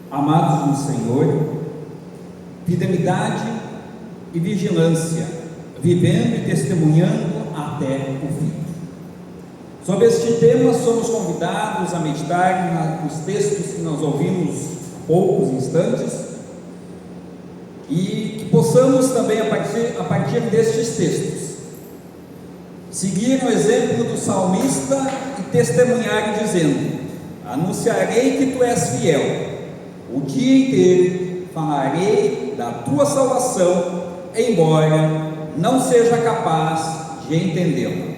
Amados no Senhor, fidelidade e vigilância, vivendo e testemunhando até o fim. Sobre este tema somos convidados a meditar nos textos que nós ouvimos há poucos instantes, e que possamos também, a partir destes textos, seguir o exemplo do salmista e testemunhar dizendo: anunciarei que tu és fiel, o dia inteiro falarei da tua salvação, embora não seja capaz de entendê-la.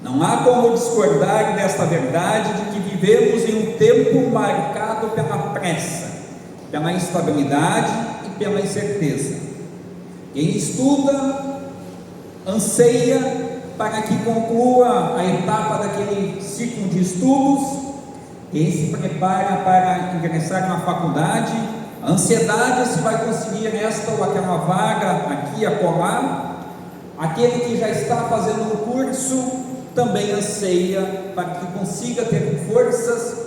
Não há como discordar desta verdade de que vivemos em um tempo marcado pela pressa, pela instabilidade e pela incerteza. Quem estuda anseia para que conclua a etapa daquele ciclo de estudos. Quem se prepara para ingressar na faculdade, a ansiedade se vai conseguir esta ou aquela vaga aqui, acolá. Aquele que já está fazendo um curso também anseia para que consiga ter forças,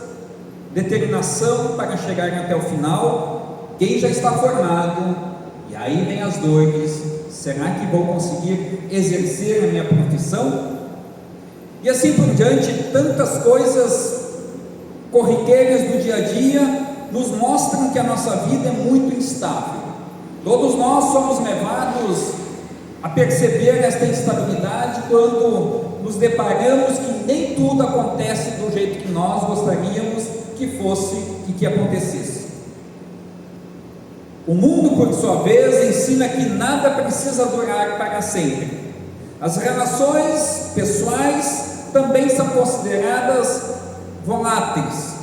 determinação para chegar até o final. Quem já está formado, e aí vem as dores: será que vou conseguir exercer a minha profissão? E assim por diante, tantas coisas corriqueiras do dia a dia nos mostram que a nossa vida é muito instável. Todos nós somos levados a perceber esta instabilidade quando nos deparamos que nem tudo acontece do jeito que nós gostaríamos que fosse e que acontecesse. O mundo, por sua vez, ensina que nada precisa durar para sempre. As relações pessoais também são consideradas voláteis.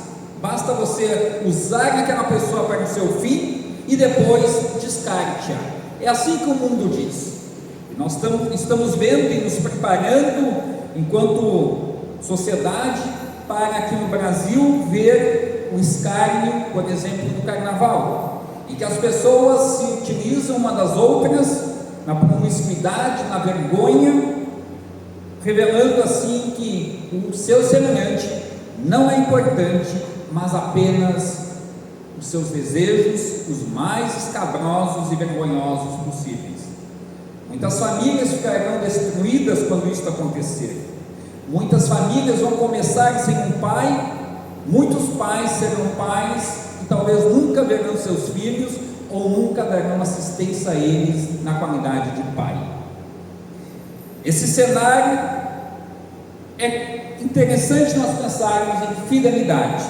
Basta você usar aquela pessoa para o seu fim e depois descarte-a. É assim que o mundo diz. E nós estamos vendo e nos preparando, enquanto sociedade, para aqui no Brasil ver o escárnio, por exemplo, do carnaval, em que as pessoas se utilizam uma das outras na promiscuidade, na vergonha, revelando assim que o seu semelhante não é importante, mas apenas os seus desejos, os mais escabrosos e vergonhosos possíveis. Muitas famílias ficarão destruídas quando isso acontecer. Muitas famílias vão começar sem um pai, muitos pais serão pais e talvez nunca verão seus filhos ou nunca darão assistência a eles na qualidade de pai. Esse cenário é interessante nós pensarmos em fidelidade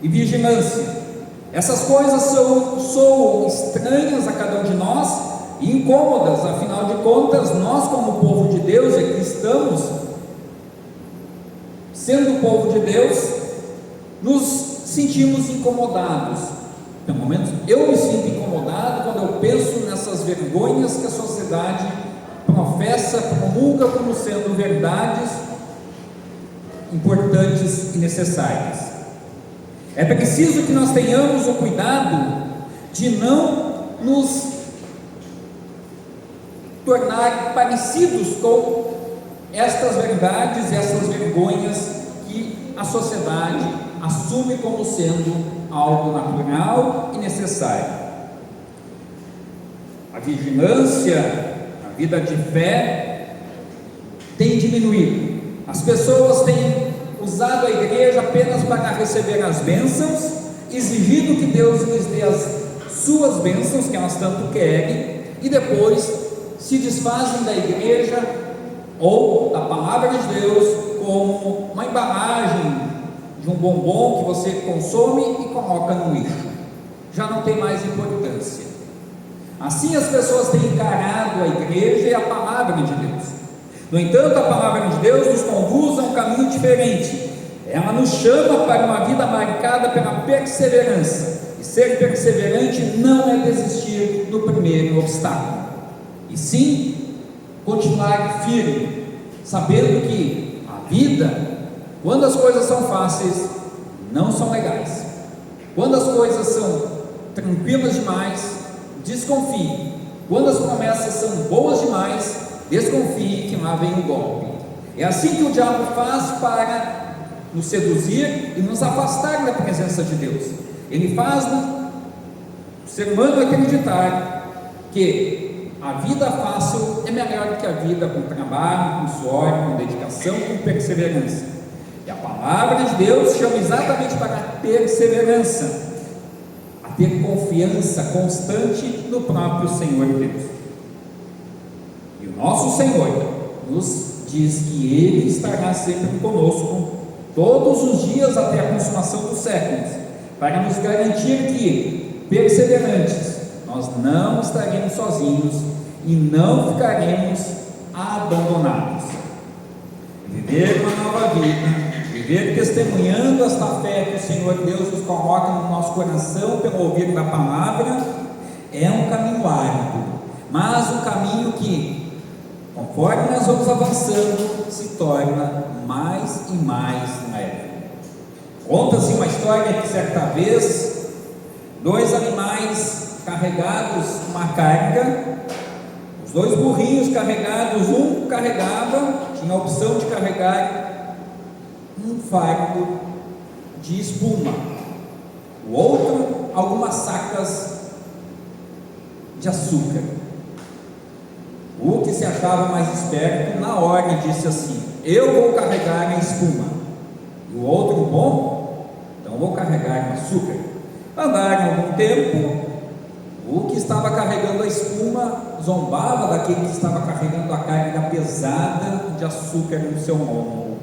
e vigilância. Essas coisas soam estranhas a cada um de nós e incômodas, afinal de contas, nós, como povo de Deus, e aqui estamos, sendo povo de Deus, nos sentimos incomodados. Pelo menos eu me sinto incomodado quando eu penso nessas vergonhas que a sociedade professa, promulga como sendo verdades importantes e necessárias. É preciso que nós tenhamos o cuidado de não nos tornar parecidos com estas verdades e essas vergonhas que a sociedade assume como sendo algo natural e necessário. A vigilância, a vida de fé tem diminuído. As pessoas têm usado a igreja apenas para receber as bênçãos, exigindo que Deus lhes dê as suas bênçãos, que elas tanto querem, e depois se desfazem da igreja ou da palavra de Deus como uma embalagem de um bombom que você consome e coloca no lixo. Já não tem mais importância. Assim as pessoas têm encarado a igreja e a palavra de Deus. No entanto, a palavra de Deus nos conduz a um caminho diferente. Ela nos chama para uma vida marcada pela perseverança. E ser perseverante não é desistir no primeiro obstáculo, e sim continuar firme, sabendo que a vida, quando as coisas são fáceis, não são legais. Quando as coisas são tranquilas demais, desconfie. Quando as promessas são boas demais, desconfie que lá vem o golpe. É assim que o diabo faz para nos seduzir e nos afastar da presença de Deus. Ele faz o ser humano acreditar que a vida fácil é melhor que a vida com trabalho, com suor, com dedicação, com perseverança. E a palavra de Deus chama exatamente para a perseverança, a ter confiança constante no próprio Senhor Deus. E o nosso Senhor nos diz que Ele estará sempre conosco todos os dias até a consumação dos séculos, para nos garantir que, perseverantes, nós não estaremos sozinhos e não ficaremos abandonados. Viver uma nova vida, viver testemunhando esta fé que o Senhor Deus nos coloca no nosso coração pelo ouvir da palavra, é um caminho árduo, mas um caminho que, conforme nós vamos avançando, se torna mais e mais leve. Conta-se uma história que certa vez, dois animais carregados uma carga, os dois burrinhos carregados, um carregava, tinha a opção de carregar um fardo de espuma, o outro algumas sacas de açúcar. O que se achava mais esperto, na hora disse assim: eu vou carregar a espuma. E o outro: bom, então vou carregar o açúcar. Andaram algum tempo, o que estava carregando a espuma zombava daquele que estava carregando a carga pesada de açúcar no seu ombro.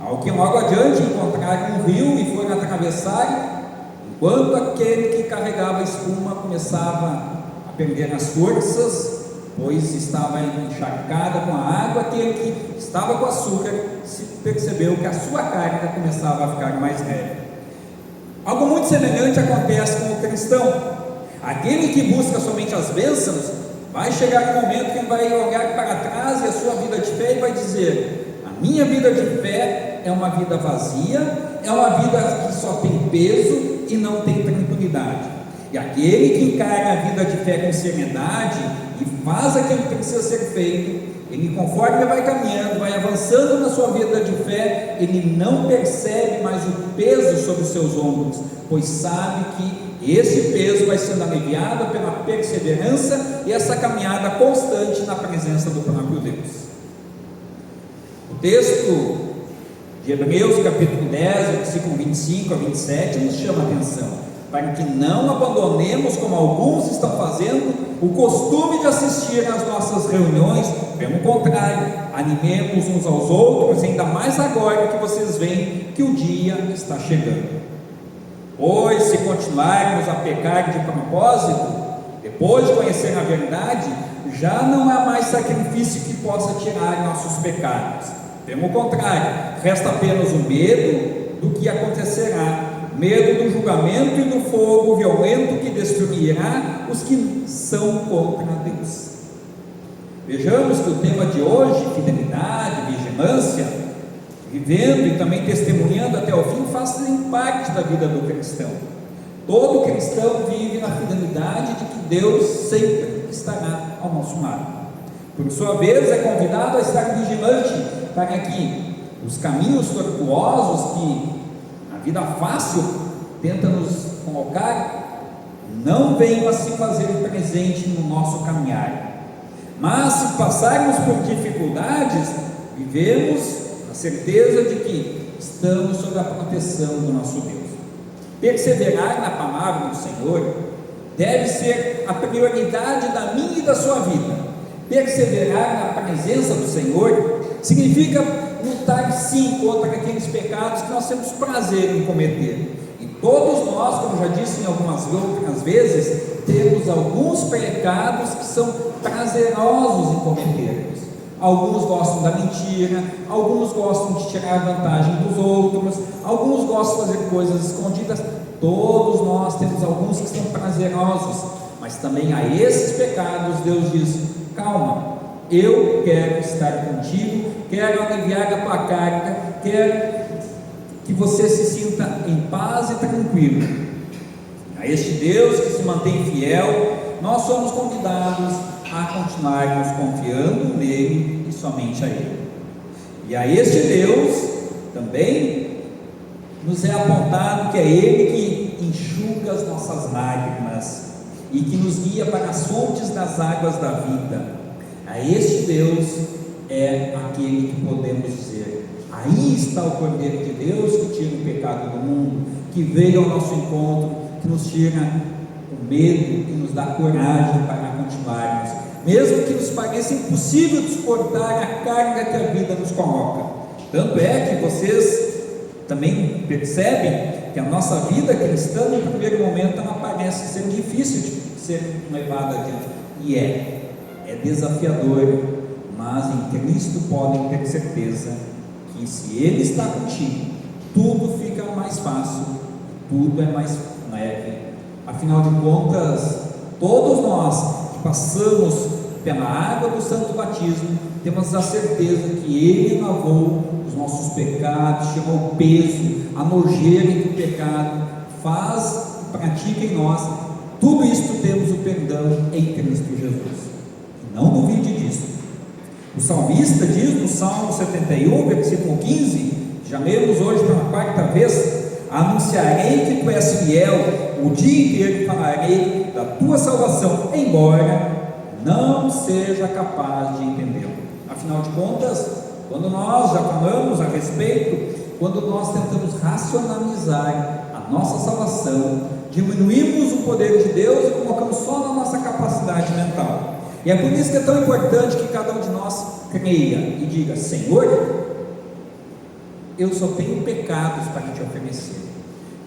Ao que logo adiante encontraram um rio e foram atravessar, enquanto aquele que carregava a espuma começava a perder as forças, pois estava encharcada com a água, aquele que estava com açúcar se percebeu que a sua carga começava a ficar mais leve. Algo muito semelhante acontece com o cristão. Aquele que busca somente as bênçãos, vai chegar um momento que ele vai olhar para trás e a sua vida de fé e vai dizer: a minha vida de fé é uma vida vazia, é uma vida que só tem peso e não tem tranquilidade. E aquele que encara a vida de fé com seriedade e faz aquilo que precisa ser feito, ele, conforme vai caminhando, vai avançando na sua vida de fé, ele não percebe mais o peso sobre os seus ombros, pois sabe que esse peso vai sendo aliviado pela perseverança e essa caminhada constante na presença do próprio Deus. O texto de Hebreus capítulo 10, versículo 25 a 27 nos chama a atenção, para que não abandonemos, como alguns estão fazendo, o costume de assistir às nossas reuniões. Pelo contrário, animemos uns aos outros, ainda mais agora que vocês veem que o dia está chegando. Pois se continuarmos a pecar de propósito, depois de conhecer a verdade, já não há mais sacrifício que possa tirar nossos pecados. Pelo contrário, resta apenas o medo do que acontecerá, medo do julgamento e do fogo violento que destruirá os que são contra Deus. Vejamos que o tema de hoje, fidelidade, vigilância, vivendo e também testemunhando até o fim, fazem parte da vida do cristão. Todo cristão vive na fidelidade de que Deus sempre estará ao nosso lado. Por sua vez, é convidado a estar vigilante para que os caminhos tortuosos que a vida fácil tenta nos colocar não venham a se fazer presente no nosso caminhar. Mas se passarmos por dificuldades, vivemos a certeza de que estamos sob a proteção do nosso Deus. Perseverar na palavra do Senhor deve ser a prioridade da minha e da sua vida. Perseverar na presença do Senhor significa lutar sim contra aqueles pecados que nós temos prazer em cometer. E todos nós, como já disse em algumas outras vezes, temos alguns pecados que são prazerosos em cometermos. Alguns gostam da mentira, alguns gostam de tirar vantagem dos outros, alguns gostam de fazer coisas escondidas. Todos nós temos alguns que são prazerosos, mas também a esses pecados Deus diz: calma, eu quero estar contigo, quero aliviar a tua carga, quero que você se sinta em paz e tranquilo. A este Deus que se mantém fiel, nós somos convidados a continuarmos confiando nele e somente a ele. E a este Deus também nos é apontado que é Ele que enxuga as nossas lágrimas e que nos guia para as fontes das águas da vida. A este Deus é aquele que podemos dizer: aí está o Cordeiro de Deus que tira o pecado do mundo, que veio ao nosso encontro, que nos tira o medo e nos dá coragem para continuarmos, mesmo que nos pareça impossível de suportar a carga que a vida nos coloca. Tanto é que vocês também percebem que a nossa vida cristã, no primeiro momento, ela parece ser difícil de ser levada adiante, e é desafiador, mas em Cristo podem ter certeza que se Ele está contigo, tudo fica mais fácil, tudo é mais leve. Afinal de contas, todos nós que passamos pela água do santo batismo, temos a certeza que Ele lavou os nossos pecados, tirou o peso, a nojeira que o pecado faz e pratica em nós. Tudo isto temos o perdão em Cristo Jesus. Não duvide disso. O salmista diz no Salmo 71, versículo 15, já lemos hoje pela quarta vez: anunciarei que tu és fiel, o dia inteiro falarei da tua salvação, embora não seja capaz de entendê-lo. Afinal de contas, quando nós já falamos a respeito, quando nós tentamos racionalizar a nossa salvação, diminuímos o poder de Deus e colocamos só na nossa capacidade mental. E é por isso que é tão importante que cada um de nós creia e diga: Senhor, eu só tenho pecados para te oferecer.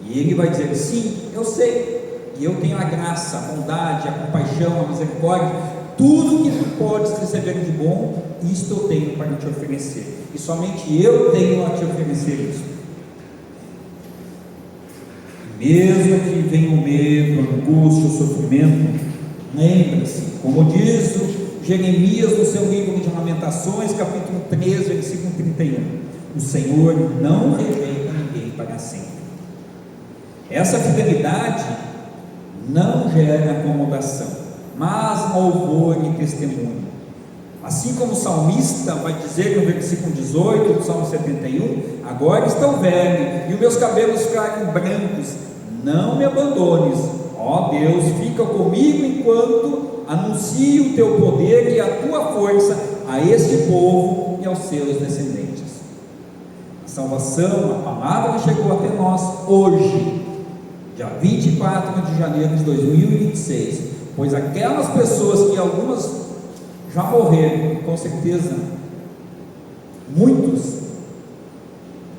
E Ele vai dizer: sim, eu sei, e eu tenho a graça, a bondade, a compaixão, a misericórdia, tudo que tu podes receber de bom, isto eu tenho para te oferecer, e somente eu tenho a te oferecer isso. Mesmo que venha o medo, a angústia, o sofrimento, lembre-se, como diz Jeremias no seu livro de Lamentações, capítulo 13, versículo 31, o Senhor não rejeita ninguém para sempre. Essa fidelidade não gera acomodação, mas louvor e testemunho. Assim como o salmista vai dizer no versículo 18 do Salmo 71: agora estou velho e os meus cabelos ficaram brancos, não me abandones, ó Deus, fica comigo enquanto anuncio o teu poder e a tua força a este povo e aos seus descendentes. A salvação, a palavra chegou até nós hoje, dia 24 de janeiro de 2026, pois aquelas pessoas que algumas já morreram, com certeza muitos,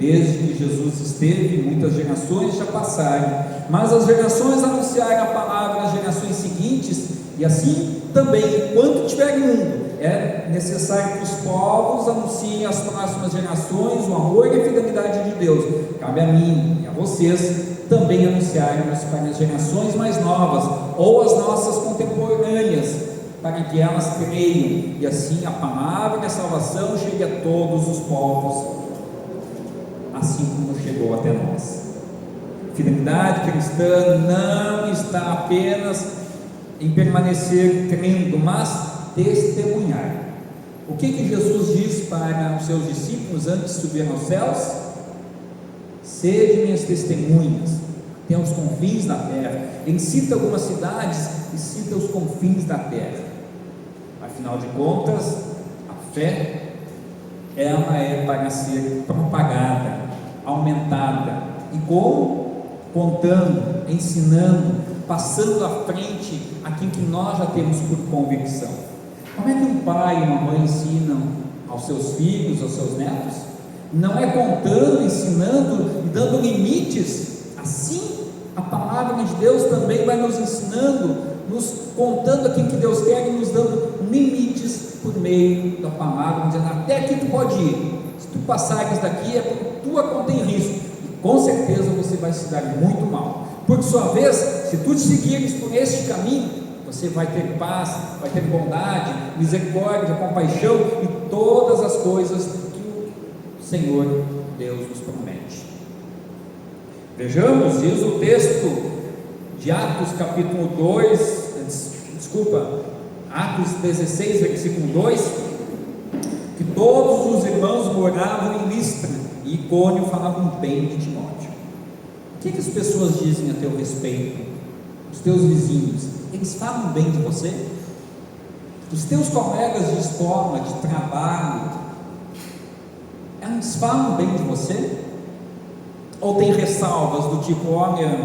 desde que Jesus esteve, muitas gerações já passaram, mas as gerações anunciaram a palavra às gerações seguintes, e assim também, enquanto tiver mundo, é necessário que os povos anunciem às próximas gerações o amor e a fidelidade de Deus. Cabe a mim e a vocês também anunciarmos para as gerações mais novas, ou as nossas contemporâneas, para que elas creiam, e assim a palavra da salvação chegue a todos os povos, assim como chegou até nós. Fidelidade cristã não está apenas em permanecer crendo, mas testemunhar. O que Jesus diz para os seus discípulos antes de subir aos céus? Sede minhas testemunhas até os confins da terra. Ele cita algumas cidades e cita os confins da terra. Afinal de contas, a fé, ela é para ser propagada, aumentada. E como? Contando, ensinando, passando à frente aquilo que nós já temos por convicção. Como é que um pai e uma mãe ensinam aos seus filhos, aos seus netos? Não é contando, ensinando e dando limites. Assim, a palavra de Deus também vai nos ensinando, nos contando aquilo que Deus quer e nos dando limites por meio da palavra, dizendo: até aqui tu pode ir, se tu passares daqui é por tua conta em risco, e com certeza você vai se dar muito mal. Por sua vez, se tu te seguires por este caminho, você vai ter paz, vai ter bondade, misericórdia, compaixão e todas as coisas que o Senhor Deus nos promete. Vejamos, diz o texto de Atos capítulo 2, Atos 16, versículo 2, que todos os irmãos moravam em Listra e Icônio falavam bem de Timóteo. que as pessoas dizem a teu respeito? Os teus vizinhos, eles falam bem de você? Os teus colegas de escola, de trabalho, eles falam bem de você? Ou tem ressalvas do tipo, olha,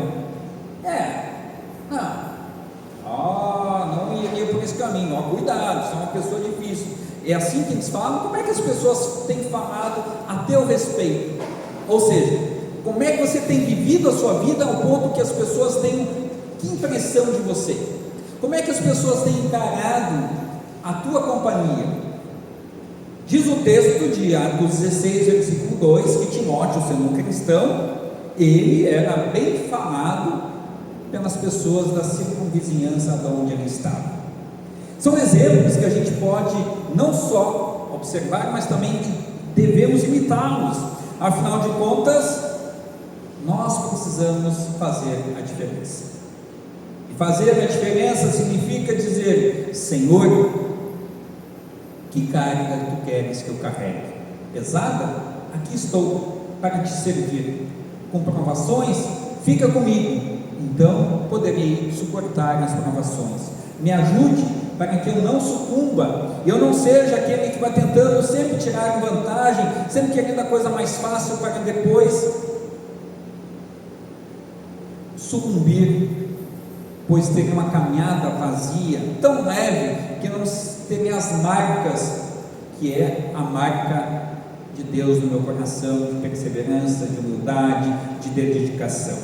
não iria por esse caminho, cuidado, você é uma pessoa difícil. É assim que eles falam? Como é que as pessoas têm falado a teu respeito? Ou seja, como é que você tem vivido a sua vida ao ponto que as pessoas tenham que impressão de você? Como é que as pessoas têm encarado a tua companhia? Diz o texto de Atos 16, versículo 2, que Timóteo, sendo um cristão, ele era bem falado pelas pessoas da circunvizinhança de onde ele estava. São exemplos que a gente pode não só observar, mas também devemos imitá-los. Afinal de contas, nós precisamos fazer a diferença. E fazer a diferença significa dizer: Senhor, que carga tu queres que eu carregue? Pesada? Aqui estou para te servir. Com provações, fica comigo, então poderei suportar as provações. Me ajude para que eu não sucumba, eu não seja aquele que vai tentando sempre tirar vantagem, sempre querendo a coisa mais fácil para depois sucumbir, pois teria uma caminhada vazia, tão leve, que não teria as marcas, que é a marca de Deus no meu coração, de perseverança, de humildade, de dedicação.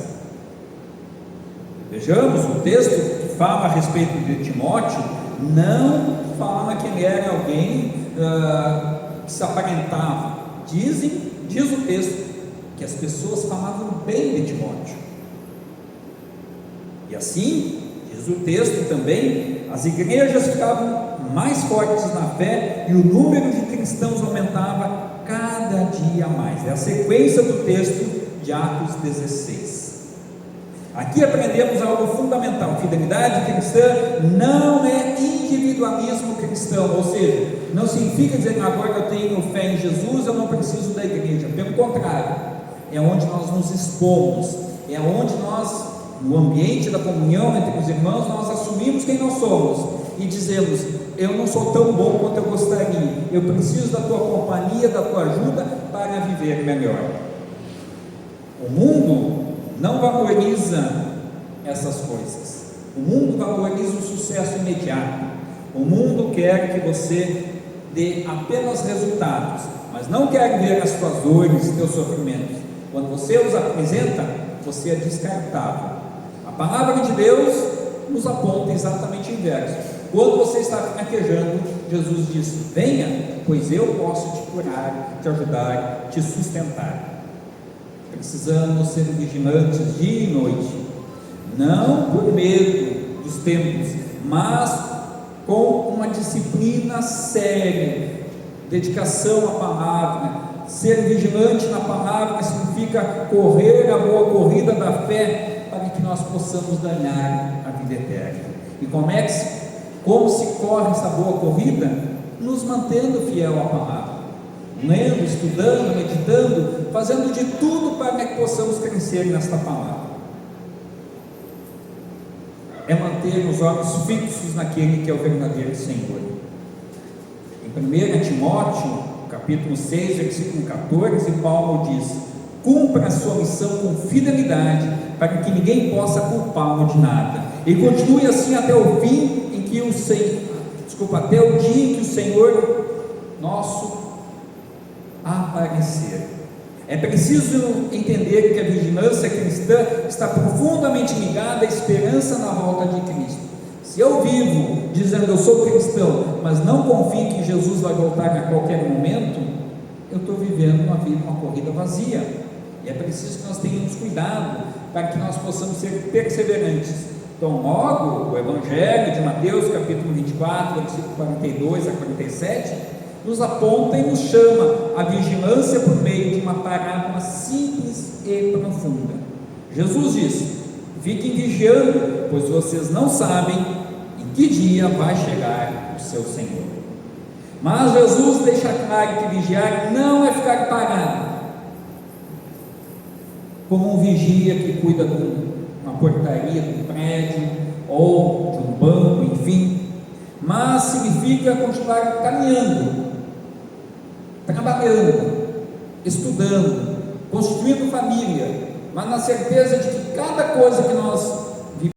Vejamos o texto que fala a respeito de Timóteo, não fala que ele era alguém que se aparentava. Diz o texto que as pessoas falavam bem de Timóteo. E assim, diz o texto também, as igrejas ficavam mais fortes na fé e o número de cristãos aumentava cada dia mais. É a sequência do texto de Atos 16. Aqui aprendemos algo fundamental: fidelidade cristã não é individualismo cristão, ou seja, não significa dizer que agora eu tenho fé em Jesus, eu não preciso da igreja. Pelo contrário, é onde nós nos expomos, é onde nós, no ambiente da comunhão entre os irmãos, nós assumimos quem nós somos e dizemos: eu não sou tão bom quanto eu gostaria, eu preciso da tua companhia, da tua ajuda para viver melhor. O mundo não valoriza essas coisas. O mundo valoriza o sucesso imediato. O mundo quer que você dê apenas resultados, mas não quer ver as tuas dores, teus sofrimentos. Quando você os apresenta, você é descartável. A palavra de Deus nos aponta exatamente o inverso. Quando você está fraquejando, Jesus diz: venha, pois eu posso te curar, te ajudar, te sustentar. Precisamos ser vigilantes dia e noite, não por medo dos tempos, mas com uma disciplina séria, dedicação à palavra. Ser vigilante na palavra significa correr a boa corrida da fé, para que nós possamos ganhar a vida eterna. E como se corre essa boa corrida? Nos mantendo fiel à palavra, lendo, estudando, meditando, fazendo de tudo para que possamos crescer nesta palavra. É manter os olhos fixos naquele que é o verdadeiro Senhor. Em 1 Timóteo, capítulo 6, versículo 14, Paulo diz: cumpra a sua missão com fidelidade, para que ninguém possa culpá-lo de nada, e continue assim até o fim em que até o dia em que o Senhor nosso aparecer. É preciso entender que a vigilância cristã está profundamente ligada à esperança na volta de Cristo. Se eu vivo dizendo eu sou cristão, mas não confio que Jesus vai voltar a qualquer momento, eu estou vivendo uma corrida vazia. E é preciso que nós tenhamos cuidado para que nós possamos ser perseverantes. Então, logo, o Evangelho de Mateus, capítulo 24, versículo 42 a 47, nos aponta e nos chama a vigilância por meio de uma parábola simples e profunda. Jesus diz: fiquem vigiando, pois vocês não sabem em que dia vai chegar o seu Senhor. Mas Jesus deixa claro que vigiar não é ficar parado. como um vigia que cuida de uma portaria, de um prédio, ou de um banco, enfim, mas significa continuar caminhando, trabalhando, estudando, construindo família, mas na certeza de que cada coisa que nós